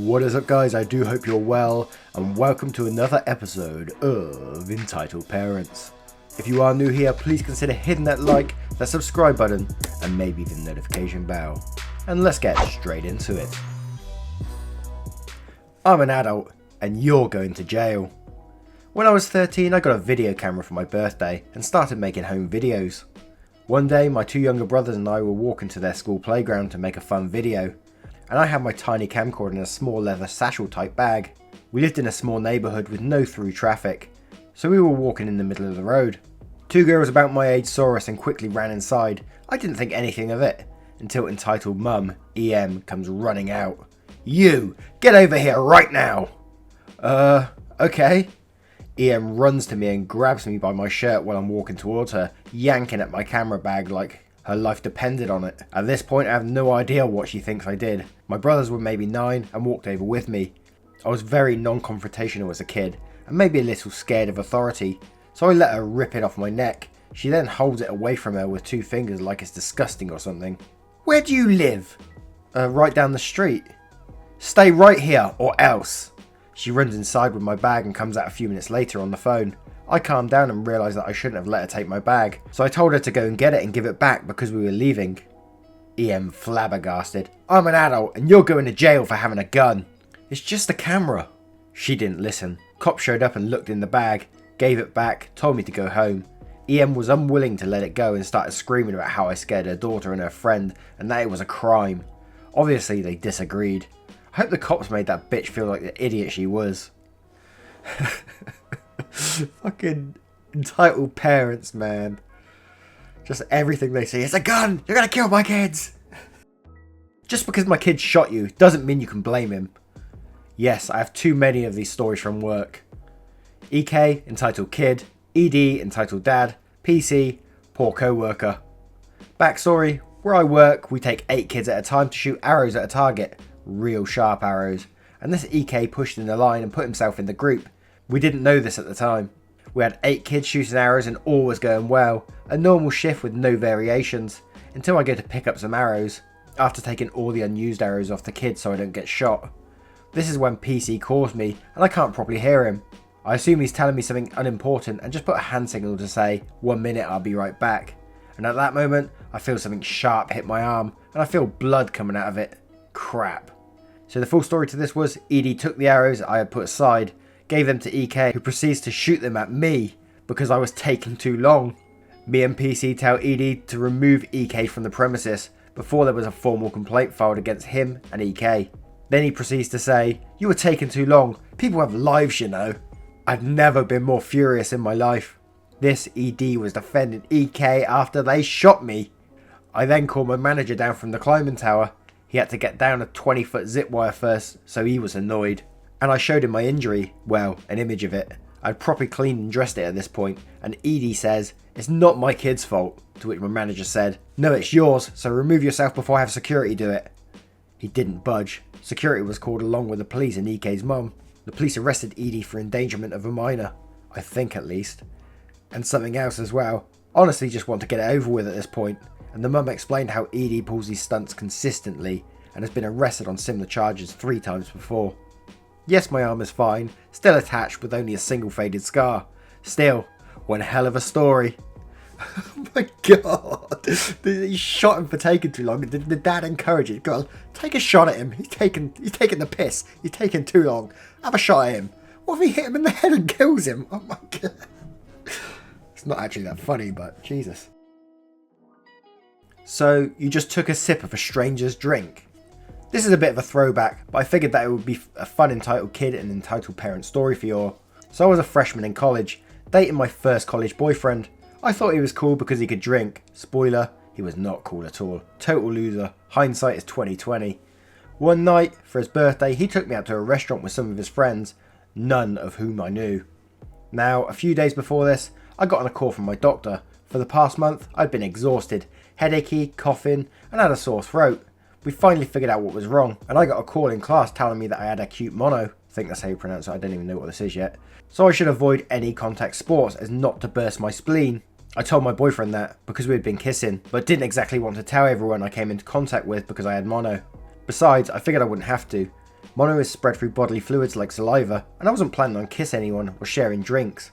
What is up, guys? I do hope you're well, and welcome to another episode of Entitled Parents. If you are new here, please consider hitting that like, that subscribe button, and maybe the notification bell. And let's get straight into it. I'm an adult, and you're going to jail. When I was 13, I got a video camera for my birthday and started making home videos. One day, my two younger brothers and I were walking to their school playground to make a fun video, and I had my tiny camcorder in a small leather satchel type bag. We lived in a small neighbourhood with no through traffic, so we were walking in the middle of the road. Two girls about my age saw us and quickly ran inside. I didn't think anything of it, until entitled mum, EM, comes running out. "You, get over here right now!" Okay. EM runs to me and grabs me by my shirt while I'm walking towards her, yanking at my camera bag like her life depended on it. At this point, I have no idea what she thinks I did. My brothers were maybe 9 and walked over with me. I was very non-confrontational as a kid, and maybe a little scared of authority, so I let her rip it off my neck. She then holds it away from her with 2 fingers like it's disgusting or something. "Where do you live?" Right down the street." "Stay right here or else." She runs inside with my bag and comes out a few minutes later on the phone. I calmed down and realised that I shouldn't have let her take my bag, so I told her to go and get it and give it back because we were leaving. EM flabbergasted. "I'm an adult and you're going to jail for having a gun." "It's just a camera." She didn't listen. Cop showed up and looked in the bag, gave it back, told me to go home. EM was unwilling to let it go and started screaming about how I scared her daughter and her friend and that it was a crime. Obviously they disagreed. I hope the cops made that bitch feel like the idiot she was. Fucking entitled parents, man. Just everything they say. "It's a gun! You're gonna kill my kids!" Just because my kid shot you doesn't mean you can blame him. Yes, I have too many of these stories from work. EK, entitled kid. ED, entitled dad. PC, poor co-worker. Backstory, where I work, we take 8 kids at a time to shoot arrows at a target. Real sharp arrows. And this EK pushed in the line and put himself in the group. We didn't know this at the time. We had 8 kids shooting arrows and all was going well. A normal shift with no variations. Until I go to pick up some arrows. After taking all the unused arrows off the kids so I don't get shot. This is when PC calls me and I can't properly hear him. I assume he's telling me something unimportant and just put a hand signal to say, "1 minute, I'll be right back." And at that moment, I feel something sharp hit my arm and I feel blood coming out of it. Crap. So the full story to this was, ED took the arrows I had put aside, gave them to EK, who proceeds to shoot them at me because I was taking too long. Me and PC tell ED to remove EK from the premises before there was a formal complaint filed against him and EK. Then he proceeds to say, "You were taking too long. People have lives, you know." I've never been more furious in my life. This ED was defending EK after they shot me. I then called my manager down from the climbing tower. He had to get down a 20-foot zip wire first, so he was annoyed. And I showed him my injury, well, an image of it. I'd properly cleaned and dressed it at this point, and ED says, "It's not my kid's fault," to which my manager said, "No, it's yours, so remove yourself before I have security do it." He didn't budge. Security was called along with the police and EK's mum. The police arrested ED for endangerment of a minor, I think at least. And something else as well. Honestly just want to get it over with at this point. And the mum explained how ED pulls these stunts consistently and has been arrested on similar charges 3 times before. Yes, my arm is fine, still attached with only a single faded scar. Still, one hell of a story. Oh my god, he shot him for taking too long. Did the dad encourage it? Go on, take a shot at him. He's taking the piss. He's taking too long. Have a shot at him. What if he hit him in the head and kills him? Oh my god. It's not actually that funny, but Jesus. So, you just took a sip of a stranger's drink. This is a bit of a throwback, but I figured that it would be a fun entitled kid and entitled parent story for you all. So I was a freshman in college, dating my first college boyfriend. I thought he was cool because he could drink. Spoiler, he was not cool at all. Total loser. Hindsight is 2020. One night, for his birthday, he took me out to a restaurant with some of his friends, none of whom I knew. Now, a few days before this, I got on a call from my doctor. For the past month, I'd been exhausted, headachy, coughing, and had a sore throat. We finally figured out what was wrong, and I got a call in class telling me that I had acute mono. I think that's how you pronounce it, I don't even know what this is yet. So I should avoid any contact sports as not to burst my spleen. I told my boyfriend that because we had been kissing, but didn't exactly want to tell everyone I came into contact with because I had mono. Besides, I figured I wouldn't have to. Mono is spread through bodily fluids like saliva, and I wasn't planning on kissing anyone or sharing drinks.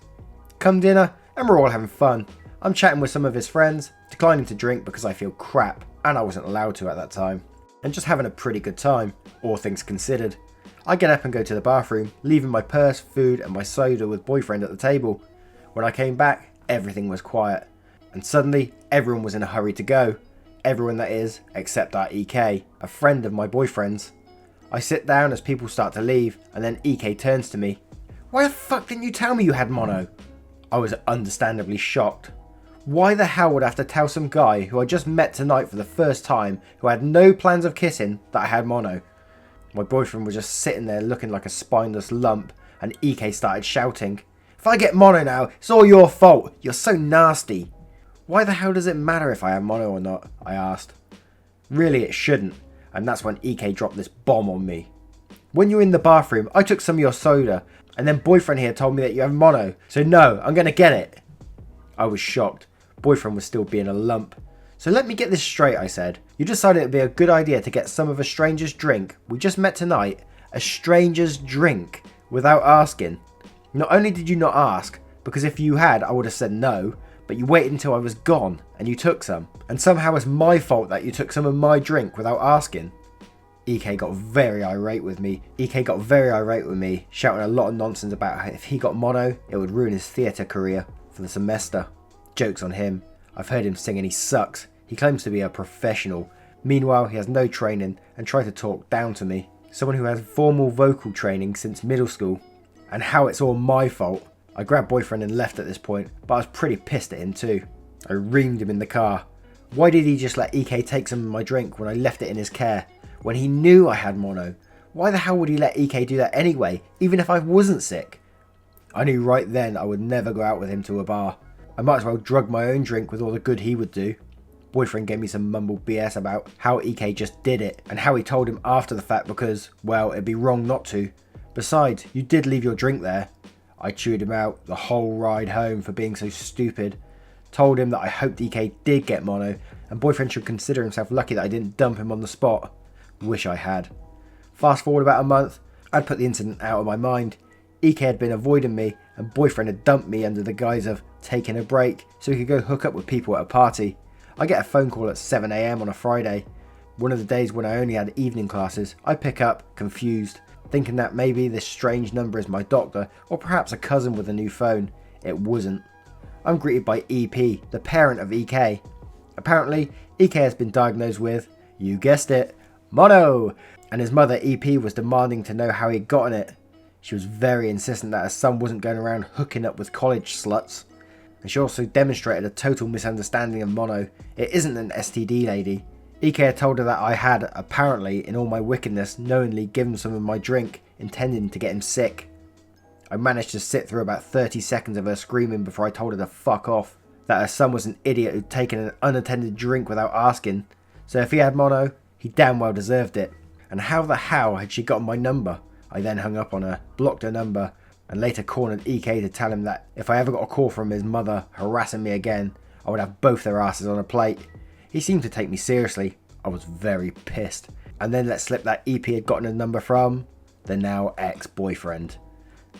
Come dinner, and we're all having fun. I'm chatting with some of his friends, declining to drink because I feel crap, and I wasn't allowed to at that time, and just having a pretty good time, all things considered. I get up and go to the bathroom, leaving my purse, food, and my soda with boyfriend at the table. When I came back, everything was quiet, and suddenly everyone was in a hurry to go. Everyone, that is, except our EK, a friend of my boyfriend's. I sit down as people start to leave, and then EK turns to me. "Why the fuck didn't you tell me you had mono?" I was understandably shocked. Why the hell would I have to tell some guy who I just met tonight for the first time, who had no plans of kissing, that I had mono? My boyfriend was just sitting there looking like a spineless lump, and EK started shouting, "If I get mono now, it's all your fault. You're so nasty." "Why the hell does it matter if I have mono or not?" I asked. Really, it shouldn't, and that's when EK dropped this bomb on me. "When you were in the bathroom, I took some of your soda, and then boyfriend here told me that you have mono, so no, I'm gonna get it." I was shocked. Boyfriend was still being a lump. "So let me get this straight," I said. "You decided it'd be a good idea to get some of a stranger's drink we just met tonight, a stranger's drink, without asking. Not only did you not ask, because if you had, I would have said no, but you waited until I was gone and you took some. And somehow it's my fault that you took some of my drink without asking." EK got very irate with me. Shouting a lot of nonsense about how if he got mono, it would ruin his theatre career for the semester. Joke's on him. I've heard him sing and he sucks. He claims to be a professional. Meanwhile, he has no training and tried to talk down to me. Someone who has formal vocal training since middle school. And how it's all my fault. I grabbed boyfriend and left at this point, but I was pretty pissed at him too. I reamed him in the car. Why did he just let EK take some of my drink when I left it in his care? When he knew I had mono? Why the hell would he let EK do that anyway, even if I wasn't sick? I knew right then I would never go out with him to a bar. I might as well drug my own drink with all the good he would do. Boyfriend gave me some mumbled BS about how EK just did it, and how he told him after the fact because, well, it'd be wrong not to. Besides, you did leave your drink there. I chewed him out the whole ride home for being so stupid. Told him that I hoped EK did get mono, and boyfriend should consider himself lucky that I didn't dump him on the spot. Wish I had. Fast forward about a month, I'd put the incident out of my mind. EK had been avoiding me, and boyfriend had dumped me under the guise of taking a break so he could go hook up with people at a party. I get a phone call at 7 AM on a Friday. One of the days when I only had evening classes. I pick up, confused, thinking that maybe this strange number is my doctor, or perhaps a cousin with a new phone. It wasn't. I'm greeted by EP, the parent of EK. Apparently, EK has been diagnosed with, you guessed it, mono, and his mother EP was demanding to know how he'd gotten it. She was very insistent that her son wasn't going around hooking up with college sluts. And she also demonstrated a total misunderstanding of mono. It isn't an STD, lady. EK had told her that I had, apparently, in all my wickedness, knowingly given some of my drink, intending to get him sick. I managed to sit through about 30 seconds of her screaming before I told her to fuck off. That her son was an idiot who'd taken an unattended drink without asking. So if he had mono, he damn well deserved it. And how the hell had she gotten my number? I then hung up on her, blocked her number, and later cornered EK to tell him that if I ever got a call from his mother harassing me again, I would have both their asses on a plate. He seemed to take me seriously. I was very pissed. And then let slip that EP had gotten a number from the now ex-boyfriend.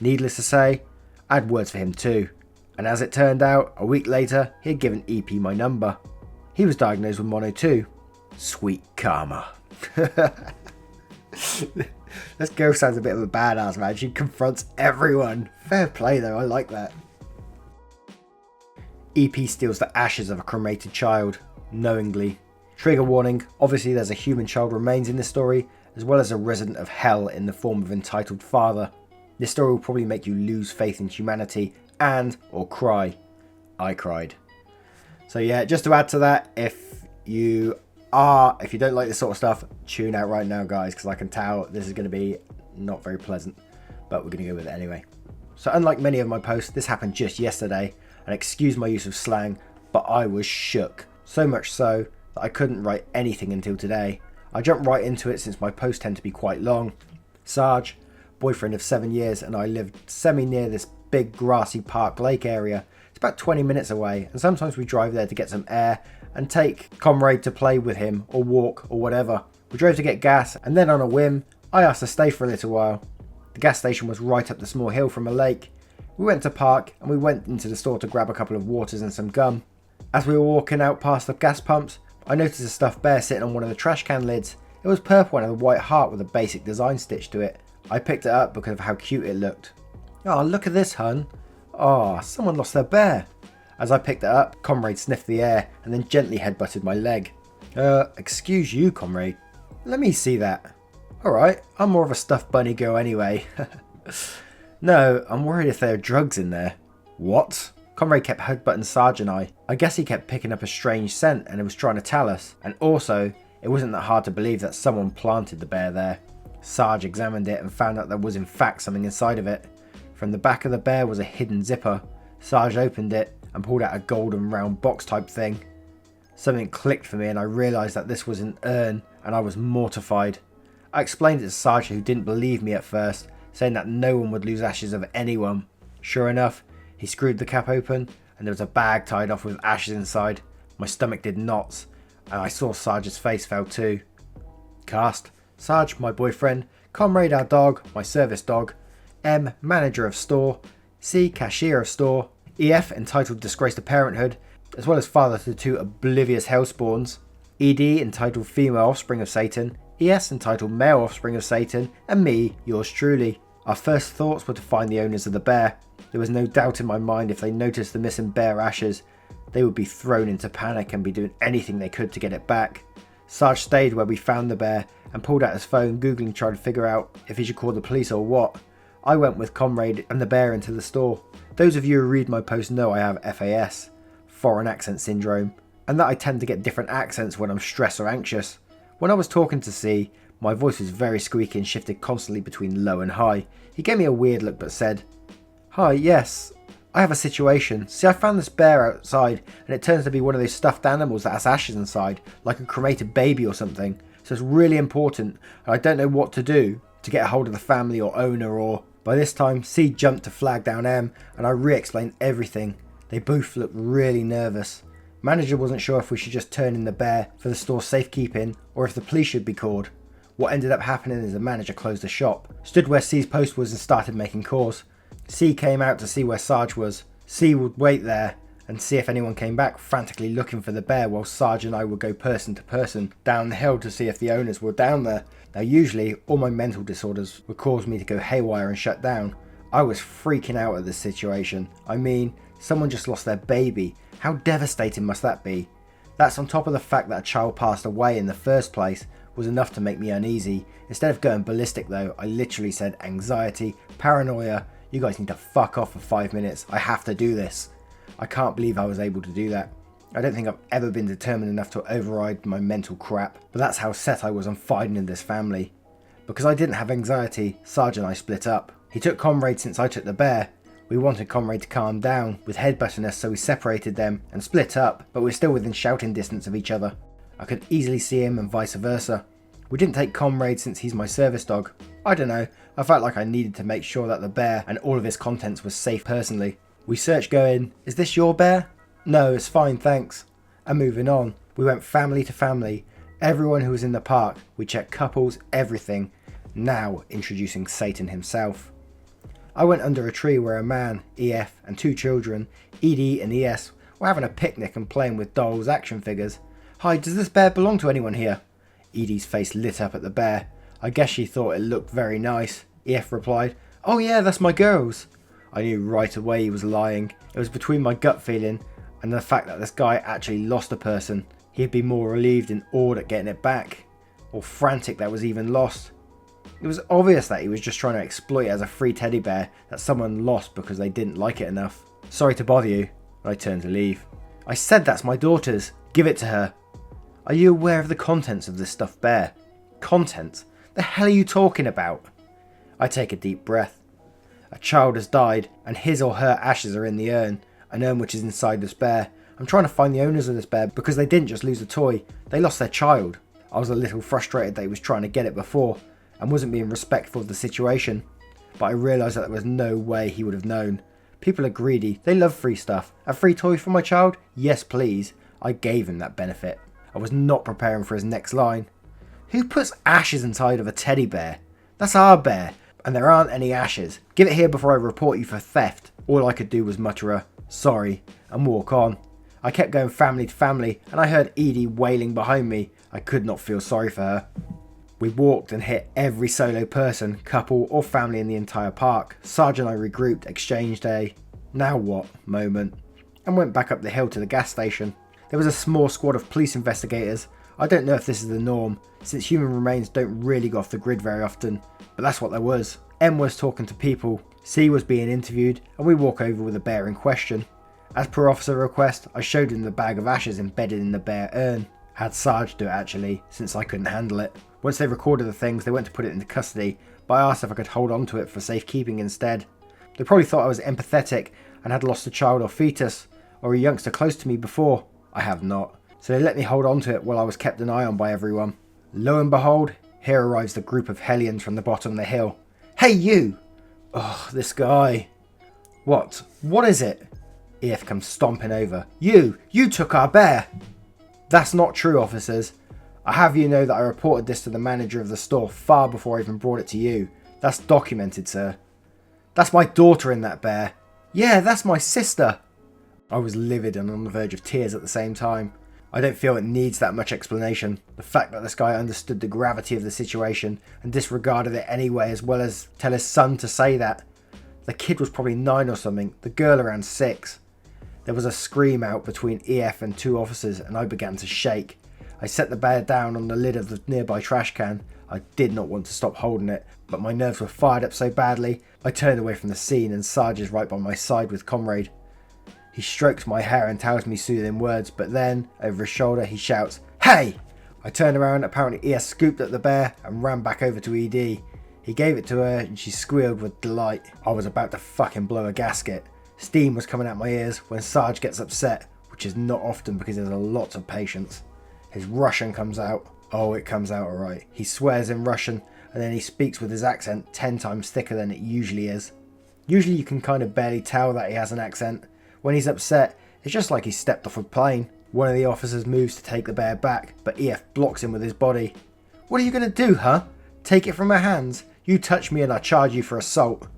Needless to say, I had words for him too. And as it turned out, a week later, he had given EP my number. He was diagnosed with mono too. Sweet karma. This girl sounds a bit of a badass, man. She confronts everyone. Fair play though, I like that. EP steals the ashes of a cremated child, knowingly. Trigger warning, obviously there's a human child remains in this story, as well as a resident of hell in the form of entitled father. This story will probably make you lose faith in humanity and or cry. I cried. So yeah, just to add to that, if you don't like this sort of stuff, tune out right now, guys, because I can tell this is going to be not very pleasant, but we're going to go with it anyway. So unlike many of my posts, this happened just yesterday, and excuse my use of slang, but I was shook. So much so that I couldn't write anything until today. I jumped right into it since my posts tend to be quite long. Sarge, boyfriend of 7 years, and I lived semi-near this big grassy park lake area. It's about 20 minutes away, and sometimes we drive there to get some air and take comrade to play with him or walk or whatever. We drove to get gas, and then on a whim, I asked to stay for a little while. The gas station was right up the small hill from a lake. We went to park and we went into the store to grab a couple of waters and some gum. As we were walking out past the gas pumps, I noticed a stuffed bear sitting on one of the trash can lids. It was purple and had a white heart with a basic design stitch to it. I picked it up because of how cute it looked. "Oh, look at this, hun." "Oh, someone lost their bear." As I picked it up, Comrade sniffed the air and then gently headbutted my leg. Excuse you, Comrade." "Let me see that." "Alright, I'm more of a stuffed bunny girl anyway." "No, I'm worried if there are drugs in there." "What?" Comrade kept headbutting Sarge and I guess he kept picking up a strange scent and it was trying to tell us. And also, it wasn't that hard to believe that someone planted the bear there. Sarge examined it and found out there was in fact something inside of it. From the back of the bear was a hidden zipper. Sarge opened it and pulled out a golden round box type thing. Something clicked for me and I realised that this was an urn and I was mortified. I explained it to Sarge, who didn't believe me at first, saying that no one would lose ashes of anyone. Sure enough, he screwed the cap open and there was a bag tied off with ashes inside. My stomach did knots and I saw Sarge's face fell too. Cast: Sarge, my boyfriend; Comrade, our dog, my service dog; M, manager of store; C, cashier of store; EF, entitled disgrace to parenthood, as well as father to 2 oblivious hellspawns; ED, entitled female offspring of Satan; ES, entitled male offspring of Satan; and me, yours truly. Our first thoughts were to find the owners of the bear. There was no doubt in my mind if they noticed the missing bear ashes, they would be thrown into panic and be doing anything they could to get it back. Sarge stayed where we found the bear and pulled out his phone, googling, trying to figure out if he should call the police or what. I went with Comrade and the bear into the store. Those of you who read my post know I have FAS, foreign accent syndrome, and that I tend to get different accents when I'm stressed or anxious. When I was talking to C, my voice was very squeaky and shifted constantly between low and high. He gave me a weird look but said, "Hi, yes, I have a situation. See, I found this bear outside and it turns to be one of those stuffed animals that has ashes inside, like a cremated baby or something. So it's really important and I don't know what to do to get a hold of the family or owner or..." By this time, C jumped to flag down M and I re-explained everything. They both looked really nervous. Manager wasn't sure if we should just turn in the bear for the store's safekeeping or if the police should be called. What ended up happening is the manager closed the shop, stood where C's post was and started making calls. C came out to see where Sarge was. C would wait there and see if anyone came back, frantically looking for the bear, while Sarge and I would go person to person down the hill to see if the owners were down there. Now usually all my mental disorders would cause me to go haywire and shut down. I was freaking out at this situation. I mean, someone just lost their baby. How devastating must that be? That's on top of the fact that a child passed away in the first place was enough to make me uneasy. Instead of going ballistic though, I literally said anxiety, paranoia, you guys need to fuck off for 5 minutes. I have to do this. I can't believe I was able to do that. I don't think I've ever been determined enough to override my mental crap, but that's how set I was on finding this family. Because I didn't have anxiety, Sarge and I split up. He took Comrade since I took the bear. We wanted Comrade to calm down with headbutting us, so we separated them and split up, but we were still within shouting distance of each other. I could easily see him and vice versa. We didn't take Comrade since he's my service dog. I don't know, I felt like I needed to make sure that the bear and all of his contents was safe personally. We searched going, "Is this your bear?" "No, it's fine, thanks." And moving on, we went family to family. Everyone who was in the park, we checked couples, everything. Now introducing Satan himself. I went under a tree where a man, EF, and 2 children, ED and ES, were having a picnic and playing with dolls' action figures. "Hi, does this bear belong to anyone here?" ED's face lit up at the bear. I guess she thought it looked very nice. EF replied, "Oh yeah, that's my girl's." I knew right away he was lying. It was between my gut feeling and the fact that this guy actually lost a person. He'd be more relieved and awed at getting it back, or frantic that it was even lost. It was obvious that he was just trying to exploit it as a free teddy bear that someone lost because they didn't like it enough. "Sorry to bother you." I turned to leave. "I said that's my daughter's. Give it to her." "Are you aware of the contents of this stuffed bear?" "Contents? The hell are you talking about?" I take a deep breath. A child has died and his or her ashes are in the urn, an urn which is inside this bear. I'm trying to find the owners of this bear because they didn't just lose a toy, they lost their child. I was a little frustrated that he was trying to get it before and wasn't being respectful of the situation, but I realised that there was no way he would have known. People are greedy, they love free stuff. A free toy for my child? Yes please. I gave him that benefit. I was not preparing for his next line. "Who puts ashes inside of a teddy bear?" That's our bear, and there aren't any ashes. Give it here before I report you for theft. All I could do was mutter a sorry and walk on. I kept going family to family, and I heard Edie wailing behind me. I could not feel sorry for her. We walked and hit every solo person, couple or family in the entire park. Sarge and I regrouped, exchanged a now what moment, and went back up the hill to the gas station. There was a small squad of police investigators. I don't know if this is the norm, since human remains don't really go off the grid very often, but that's what there was. M was talking to people, C was being interviewed, and we walk over with the bear in question. As per officer request, I showed him the bag of ashes embedded in the bear urn. Had Sarge do it actually, since I couldn't handle it. Once they recorded the things, they went to put it into custody, but I asked if I could hold on to it for safekeeping instead. They probably thought I was empathetic and had lost a child or fetus, or a youngster close to me before. I have not, so they let me hold on to it while I was kept an eye on by everyone. Lo and behold, here arrives the group of hellions from the bottom of the hill. Hey you! Oh, this guy. What? What is it? EF comes stomping over. You took our bear! That's not true, officers. I have you know that I reported this to the manager of the store far before I even brought it to you. That's documented, sir. That's my daughter in that bear. Yeah, that's my sister. I was livid and on the verge of tears at the same time. I don't feel it needs that much explanation. The fact that this guy understood the gravity of the situation and disregarded it anyway, as well as tell his son to say that. The kid was probably 9 or something, the girl around 6. There was a scream out between EF and 2 officers and I began to shake. I set the bear down on the lid of the nearby trash can. I did not want to stop holding it, but my nerves were fired up so badly, I turned away from the scene and Sarge is right by my side with Comrade. He strokes my hair and tells me soothing words, but then, over his shoulder, he shouts, "Hey!" I turned around, apparently ES scooped at the bear and ran back over to ED. He gave it to her and she squealed with delight. I was about to fucking blow a gasket. Steam was coming out my ears when Sarge gets upset, which is not often because he has a lot of patience. His Russian comes out. Oh, it comes out alright. He swears in Russian and then he speaks with his accent 10 times thicker than it usually is. Usually you can kind of barely tell that he has an accent. When he's upset, it's just like he stepped off a plane. One of the officers moves to take the bear back, but EF blocks him with his body. What are you going to do, huh? Take it from my hands? You touch me and I charge you for assault.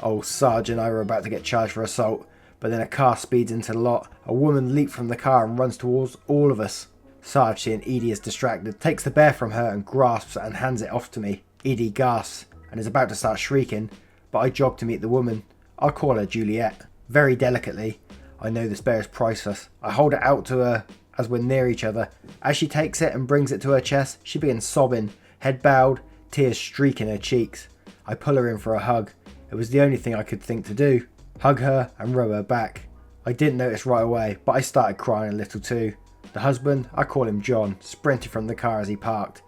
Old Sarge and I were about to get charged for assault, but then a car speeds into the lot. A woman leaps from the car and runs towards all of us. Sarge, seeing Edie is distracted, takes the bear from her and grasps and hands it off to me. Edie gasps and is about to start shrieking, but I jog to meet the woman. I'll call her Juliet. Very delicately. I know this bear is priceless. I hold it out to her as we're near each other. As she takes it and brings it to her chest, she begins sobbing, head bowed, tears streaking her cheeks. I pull her in for a hug. It was the only thing I could think to do. Hug her and rub her back. I didn't notice right away, but I started crying a little too. The husband, I call him John, sprinted from the car as he parked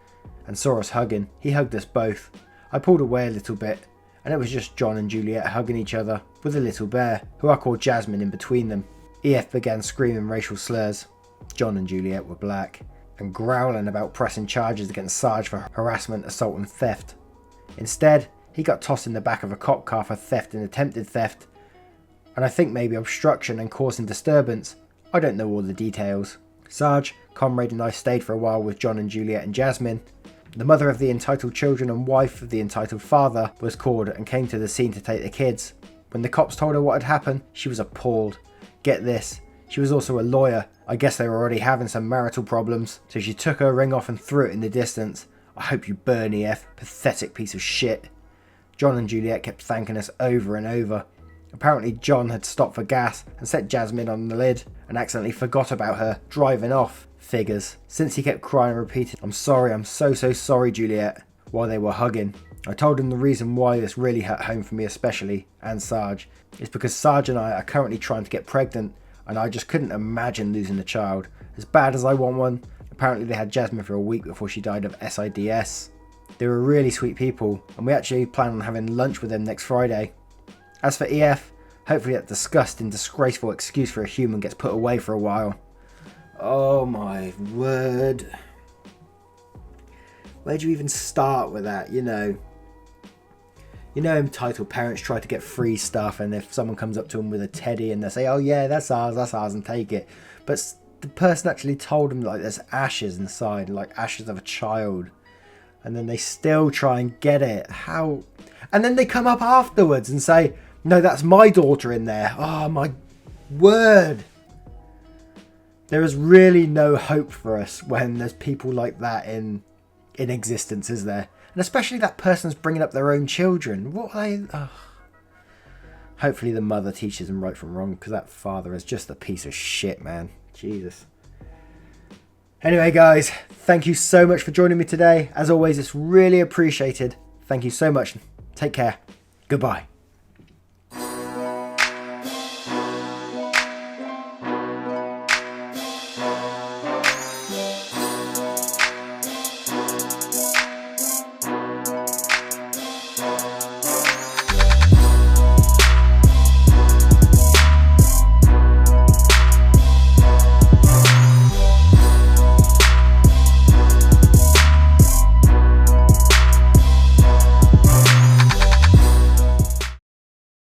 and saw us hugging. He hugged us both. I pulled away a little bit, and it was just John and Juliet hugging each other, with a little bear, who I called Jasmine, in between them. EF began screaming racial slurs. John and Juliet were black, and growling about pressing charges against Sarge for harassment, assault and theft. Instead, he got tossed in the back of a cop car for theft and attempted theft, and I think maybe obstruction and causing disturbance. I don't know all the details. Sarge, Comrade and I stayed for a while with John and Juliet and Jasmine. The mother of the entitled children and wife of the entitled father was called and came to the scene to take the kids. When the cops told her what had happened, she was appalled. Get this, she was also a lawyer. I guess they were already having some marital problems, so she took her ring off and threw it in the distance. I hope you burn, EF, pathetic piece of shit. John and Juliet kept thanking us over and over. Apparently John had stopped for gas and set Jasmine on the lid and accidentally forgot about her, driving off. Figures. Since he kept crying and repeating, I'm so sorry, Juliet, while they were hugging. I told him the reason why this really hit home for me especially, and Sarge, is because Sarge and I are currently trying to get pregnant, and I just couldn't imagine losing a child. As bad as I want one, apparently they had Jasmine for a week before she died of SIDS. They were really sweet people, and we actually plan on having lunch with them next Friday. As for EF, hopefully that disgusting, disgraceful excuse for a human gets put away for a while. Oh my word. Where'd you even start with that, you know? Entitled parents try to get free stuff, and if someone comes up to them with a teddy and they say, oh yeah, that's ours, and take it. But the person actually told them like there's ashes inside, like ashes of a child. And then they still try and get it. How? And then they come up afterwards and say, no, that's my daughter in there. Oh, my word. There is really no hope for us when there's people like that in existence, is there? And especially that person's bringing up their own children. What are they? Oh. Hopefully the mother teaches them right from wrong, because that father is just a piece of shit, man. Jesus. Anyway, guys, thank you so much for joining me today. As always, it's really appreciated. Thank you so much. Take care. Goodbye.